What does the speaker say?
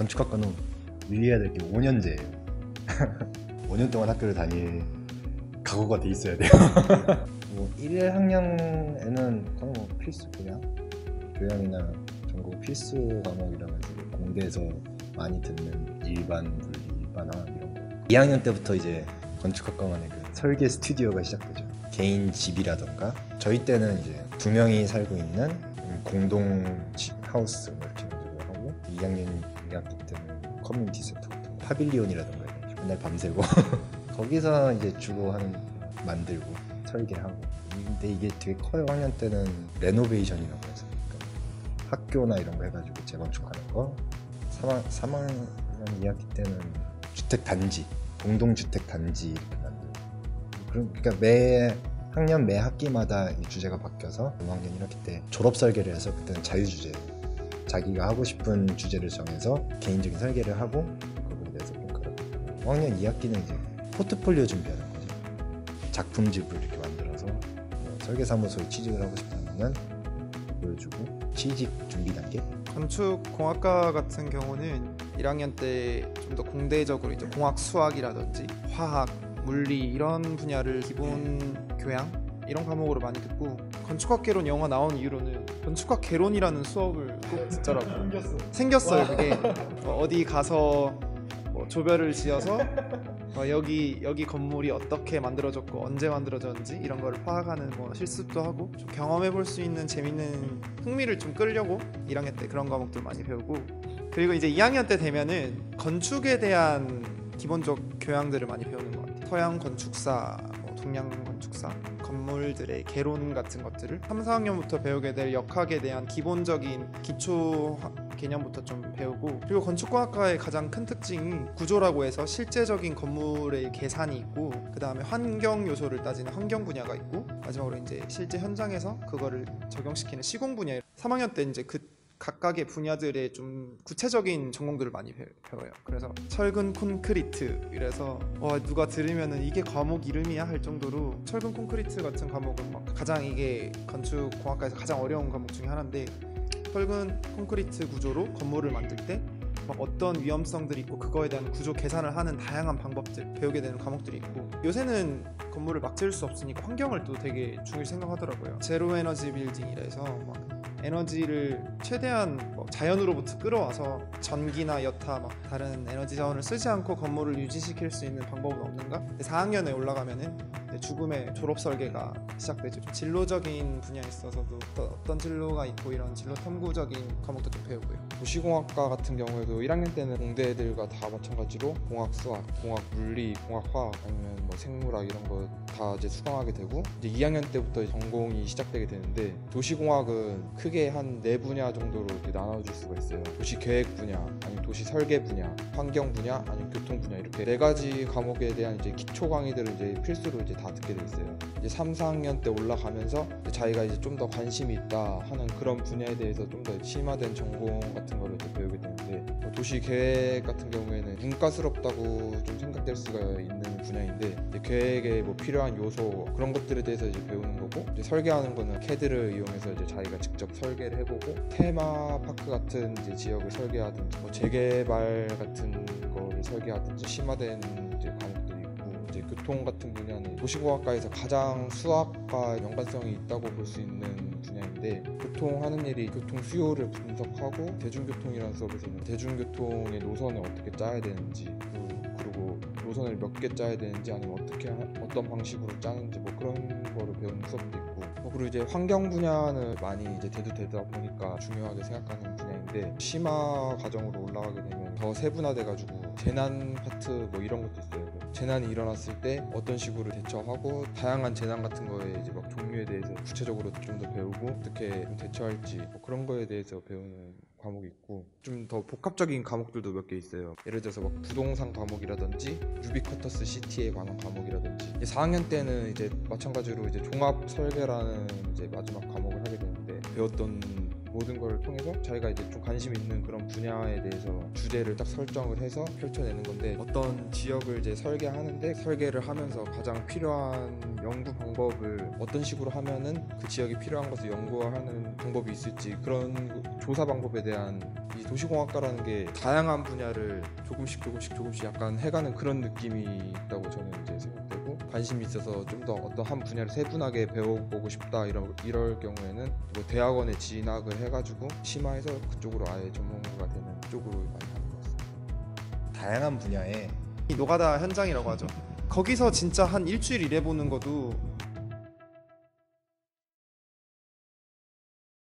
건축학과는 유의해야 될 게 5년제예요. 5년 동안 학교를 다닐 각오가 돼 있어야 돼요. 뭐 1학년에는 거의 뭐 필수 교양이나 전공 필수 과목이라면서 공대에서 많이 듣는 일반, 물리, 일반화학 이런 거. 2학년 때부터 이제 건축학과만의 그 설계 스튜디오가 시작되죠. 개인 집이라던가 저희 때는 이제 2명이 살고 있는 공동 집, 하우스 뭐 이렇게 하고 2학년 2학기 때는 커뮤니티 센터 같은 거, 파빌리온이라던가 맨날 밤새고 거기서 이제 주로 만들고 설계하고. 근데 이게 되게 커요. 1학년 때는 레노베이션이라고 해서 학교나 이런 거 해가지고 재건축하는 거. 3학년 2학기 때는 주택단지, 공동주택단지 이렇게 만들고. 그러니까 매 학년 매 학기마다 이 주제가 바뀌어서 5학년 1학기 때 졸업 설계를 해서 그때는 자유주제, 자기가 하고 싶은 주제를 정해서 개인적인 설계를 하고 거기에 대해서 평가를 하고. 5학년 2학기는 이제 포트폴리오 준비하는 거죠. 작품집을 이렇게 만들어서 설계사무소에 취직을 하고 싶다면 보여주고, 취직 준비 단계. 건축공학과 같은 경우는 1학년 때 좀 더 공대적으로 이제 공학 수학이라든지 화학, 물리 이런 분야를 기본 교양 이런 과목으로 많이 듣고, 건축학 개론 영어 나온 이유로는 건축학 개론이라는 수업을 꼭 듣더라고요. 생겼어요. 그게 어디 가서 뭐 조별을 지어서 여기 건물이 어떻게 만들어졌고 언제 만들어졌는지 이런 거를 파악하는 뭐 실습도 하고, 좀 경험해 볼 수 있는 재밌는 흥미를 좀 끌려고 1학년 때 그런 과목들 많이 배우고, 그리고 이제 2학년 때 되면은 건축에 대한 기본적 교양들을 많이 배우는 것 같아요. 서양 건축사, 동양 건축사, 건물들의 개론 같은 것들을 3, 4학년부터 배우게 될 역학에 대한 기본적인 기초 개념부터 좀 배우고, 그리고 건축공학과의 가장 큰 특징이 구조라고 해서 실제적인 건물의 계산이 있고, 그 다음에 환경 요소를 따지는 환경 분야가 있고, 마지막으로 이제 실제 현장에서 그거를 적용시키는 시공 분야. 3학년 때 이제 그 각각의 분야들의 좀 구체적인 전공들을 많이 배워요. 그래서 철근 콘크리트, 이래서 누가 들으면은 이게 과목 이름이야 할 정도로 철근 콘크리트 같은 과목은 막 가장 이게 건축공학과에서 가장 어려운 과목 중에 하나인데, 철근 콘크리트 구조로 건물을 만들 때 막 어떤 위험성들이 있고 그거에 대한 구조 계산을 하는 다양한 방법들 배우게 되는 과목들이 있고, 요새는 건물을 막 지을 수 없으니까 환경을 또 되게 중요시 생각하더라고요. 제로 에너지 빌딩이라서 막 에너지를 최대한 자연으로부터 끌어와서 전기나 여타 막 다른 에너지 자원을 쓰지 않고 건물을 유지시킬 수 있는 방법은 없는가? 4학년에 올라가면은 죽음의 졸업 설계가 시작되죠. 좀 진로적인 분야에 있어서도 어떤 진로가 있고 이런 진로 탐구적인 과목도 좀 배우고요. 도시공학과 같은 경우에도 1학년 때는 공대 애들과 다 마찬가지로 공학 수학, 공학 물리, 공학 화학 아니면 뭐 생물학 이런 거 다 이제 수강하게 되고, 이제 2학년 때부터 전공이 시작되게 되는데, 도시공학은 크게 한 4분야 정도로 이렇게 나눠질 수가 있어요. 도시 계획 분야, 아니면 도시 설계 분야, 환경 분야, 아니면 교통 분야, 이렇게 4가지 과목에 대한 이제 기초 강의들을 이제 필수로 이제 다 듣게 돼 있어요. 이제 3, 4학년 때 올라가면서 자기가 이제 좀 더 관심이 있다 하는 그런 분야에 대해서 좀 더 심화된 전공 같은 거를 이제 배우게 되는데, 도시 계획 같은 경우에는 문과스럽다고 좀 생각될 수가 있는 분야인데, 이제 계획에 뭐 필요한 요소 그런 것들에 대해서 이제 배우는 거고, 이제 설계하는 거는 CAD를 이용해서 이제 자기가 직접 설계를 해보고, 테마파크 같은 이제 지역을 설계하든지 뭐 재개발 같은 거를 설계하든지 심화된 이제 과목들이 있고, 이제 교통 같은 분야는 도시공학과에서 가장 수학과 연관성이 있다고 볼 수 있는 분야인데, 교통하는 일이 교통 수요를 분석하고, 대중교통이라는 수업에서는 대중교통의 노선을 어떻게 짜야 되는지, 그리고 노선을 몇 개 짜야 되는지, 아니면 어떤 방식으로 짜는지 뭐 그런 거를 배우는 수업도 있고, 그리고 이제 환경 분야는 많이 이제 대두되다 보니까 중요하게 생각하는 분야인데, 심화 과정으로 올라가게 되면 더 세분화돼가지고 재난 파트 뭐 이런 것도 있어요. 재난이 일어났을 때 어떤 식으로 대처하고, 다양한 재난 같은 거에 이제 막 종류에 대해서 구체적으로 좀 더 배우고, 어떻게 좀 대처할지 뭐 그런 거에 대해서 배우는 과목이 있고, 좀 더 복합적인 과목들도 몇 개 있어요. 예를 들어서 막 부동산 과목이라든지 유비쿼터스 시티에 관한 과목이라든지, 4학년 때는 이제 마찬가지로 이제 종합 설계라는 이제 마지막 과목을 하게 되는데, 배웠던 모든 걸 통해서 자기가 이제 좀 관심 있는 그런 분야에 대해서 주제를 딱 설정을 해서 펼쳐내는 건데, 어떤 지역을 이제 설계하는데 설계를 하면서 가장 필요한 연구 방법을 어떤 식으로 하면은 그 지역이 필요한 것을 연구하는 방법이 있을지, 그런 조사 방법에 대한, 이 도시공학과라는 게 다양한 분야를 조금씩 약간 해가는 그런 느낌이 있다고 저는 이제 생각되고, 관심이 있어서 좀 더 어떤 한 분야를 세분하게 배워보고 싶다 이럴 경우에는 뭐 대학원에 진학을 해가지고 심화해서 그쪽으로 아예 전문가가 되는 쪽으로 많이 하는 것 같습니다. 다양한 분야에 이 노가다 현장이라고 하죠. 거기서 진짜 한 일주일 일해보는 것도